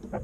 Hi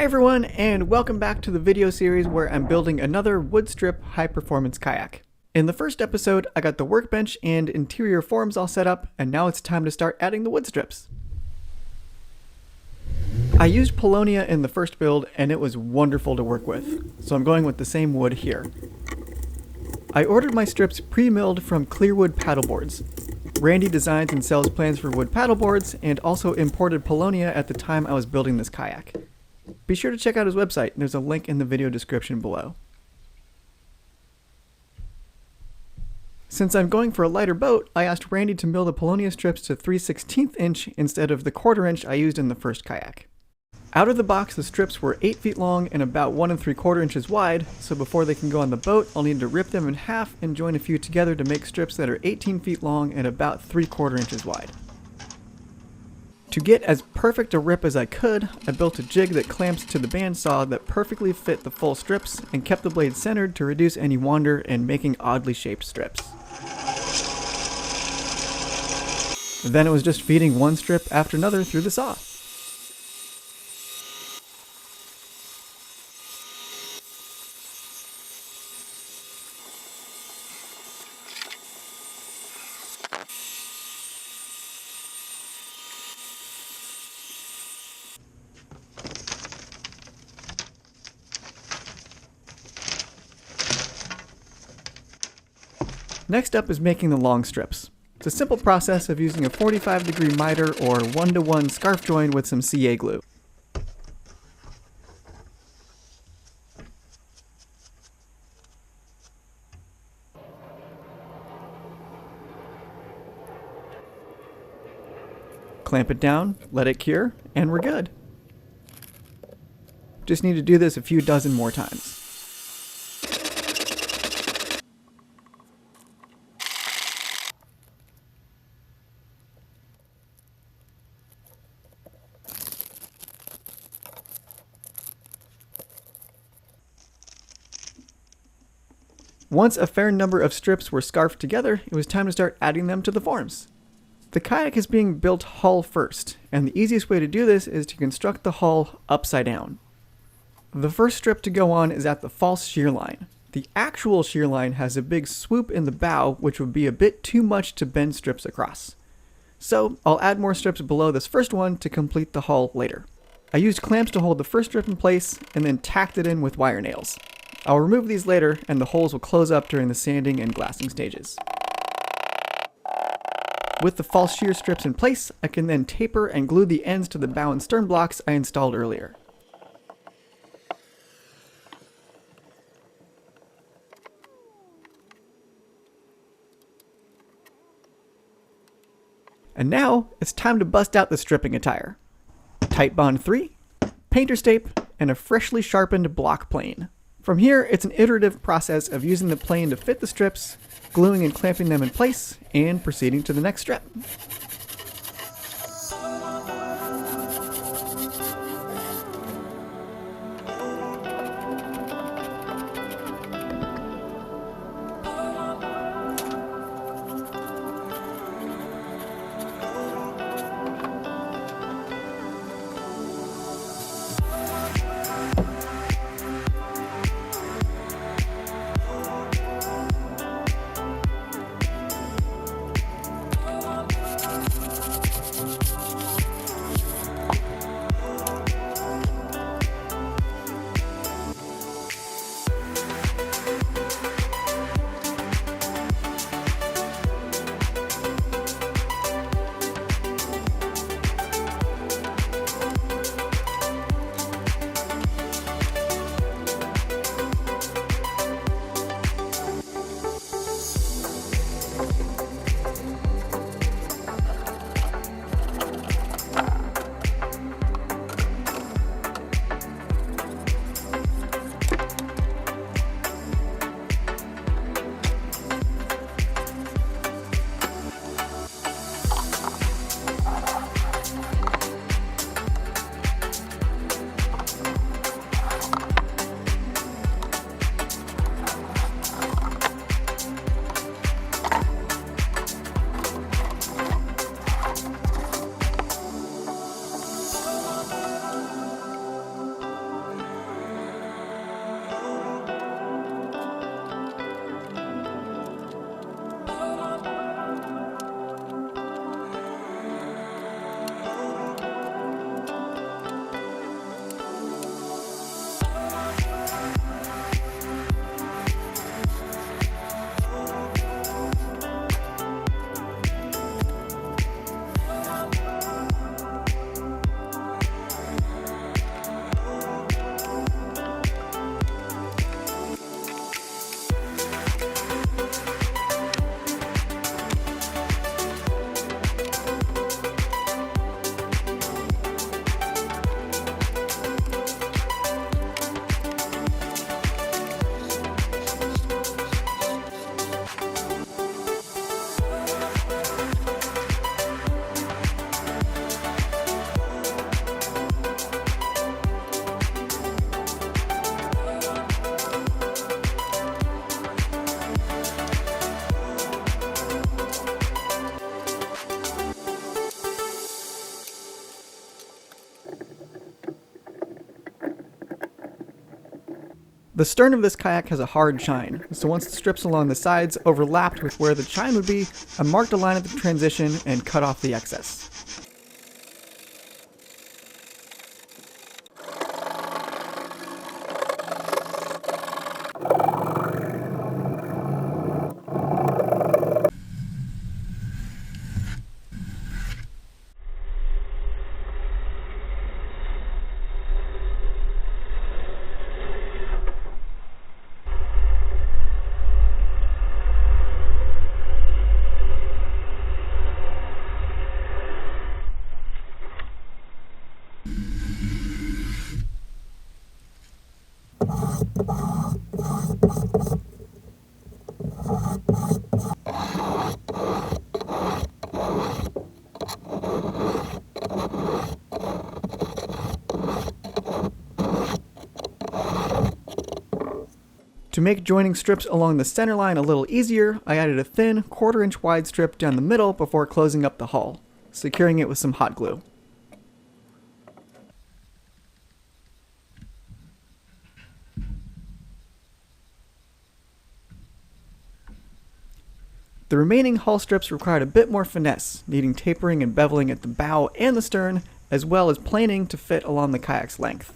everyone, and welcome back to the video series where I'm building another wood strip high-performance kayak. In the first episode, I got the workbench and interior forms all set up, and now it's time to start adding the wood strips. I used Paulownia in the first build, and it was wonderful to work with, so I'm going with the same wood here. I ordered my strips pre-milled from Clearwood Paddleboards. Randy designs and sells plans for wood paddleboards, and also imported Paulownia at the time I was building this kayak. Be sure to check out his website, there's a link in the video description below. Since I'm going for a lighter boat, I asked Randy to mill the Paulownia strips to 3/16 inch instead of the 1/4 inch I used in the first kayak. Out of the box, the strips were 8 feet long and about 1 3/4 inches wide, so before they can go on the boat, I'll need to rip them in half and join a few together to make strips that are 18 feet long and about 3/4 inches wide. To get as perfect a rip as I could, I built a jig that clamps to the bandsaw that perfectly fit the full strips and kept the blade centered to reduce any wander in making oddly shaped strips. Then it was just feeding one strip after another through the saw. Next up is making the long strips. It's a simple process of using a 45-degree miter or 1-to-1 scarf join with some CA glue. Clamp it down, let it cure, and we're good. Just need to do this a few dozen more times. Once a fair number of strips were scarfed together, it was time to start adding them to the forms. The kayak is being built hull first, and the easiest way to do this is to construct the hull upside down. The first strip to go on is at the false shear line. The actual shear line has a big swoop in the bow, which would be a bit too much to bend strips across. So I'll add more strips below this first one to complete the hull later. I used clamps to hold the first strip in place and then tacked it in with wire nails. I'll remove these later, and the holes will close up during the sanding and glassing stages. With the false shear strips in place, I can then taper and glue the ends to the bow and stern blocks I installed earlier. And now, it's time to bust out the stripping attire. Titebond 3, painter's tape, and a freshly sharpened block plane. From here, it's an iterative process of using the plane to fit the strips, gluing and clamping them in place, and proceeding to the next strip. The stern of this kayak has a hard chine, so once the strips along the sides overlapped with where the chine would be, I marked a line at the transition and cut off the excess. To make joining strips along the center line a little easier, I added a thin 1/4 inch wide strip down the middle before closing up the hull, securing it with some hot glue. The remaining hull strips required a bit more finesse, needing tapering and beveling at the bow and the stern, as well as planing to fit along the kayak's length.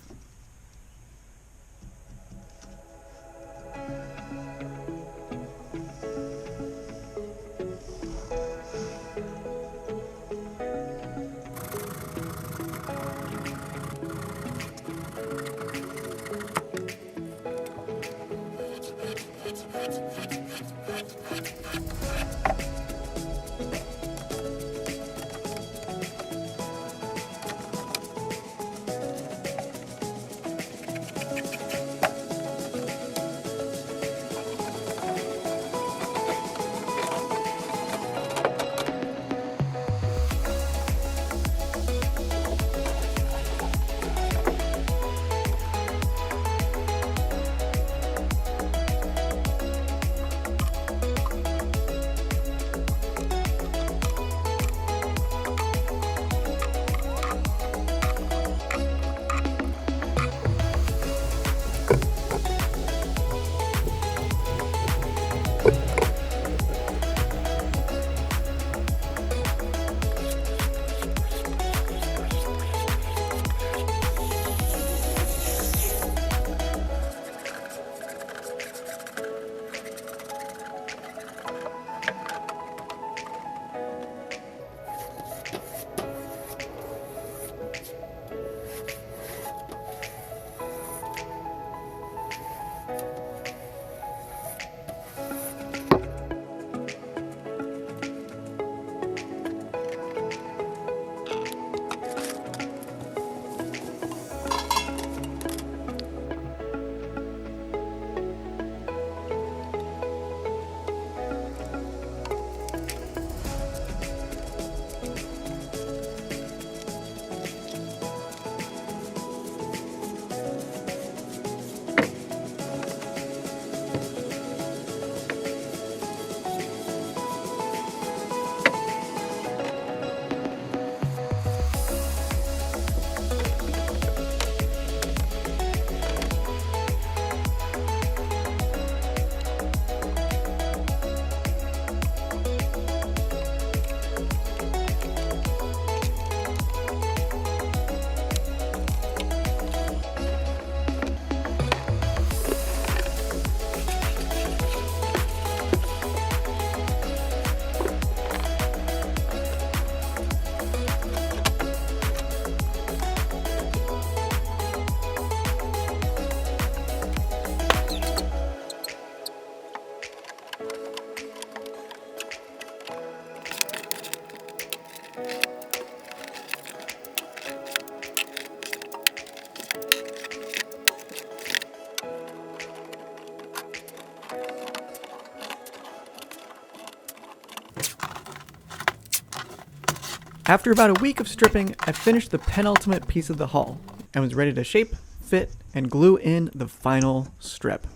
After about a week of stripping, I finished the penultimate piece of the hull and was ready to shape, fit, and glue in the final strip.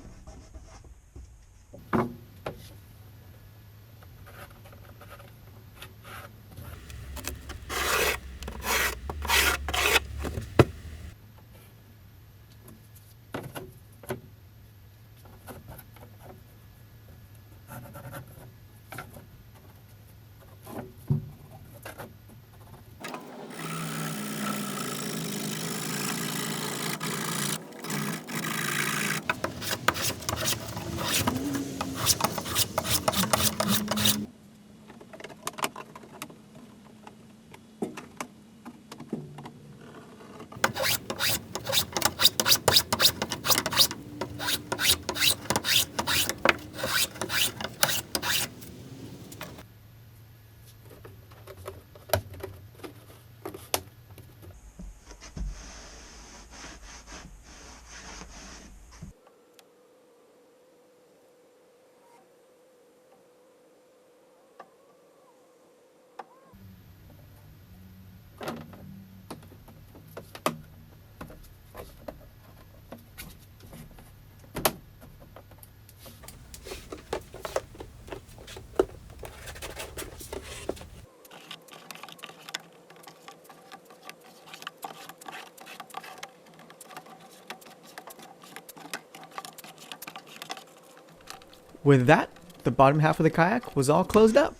With that, the bottom half of the kayak was all closed up.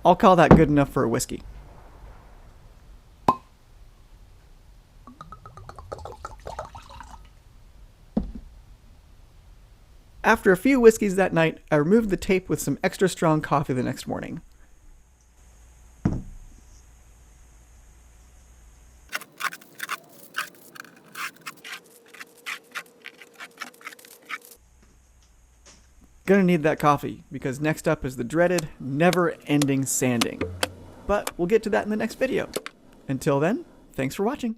I'll call that good enough for a whiskey. After a few whiskeys that night, I removed the tape with some extra strong coffee the next morning. Gonna need that coffee, because next up is the dreaded, never-ending sanding. But we'll get to that in the next video. Until then, thanks for watching.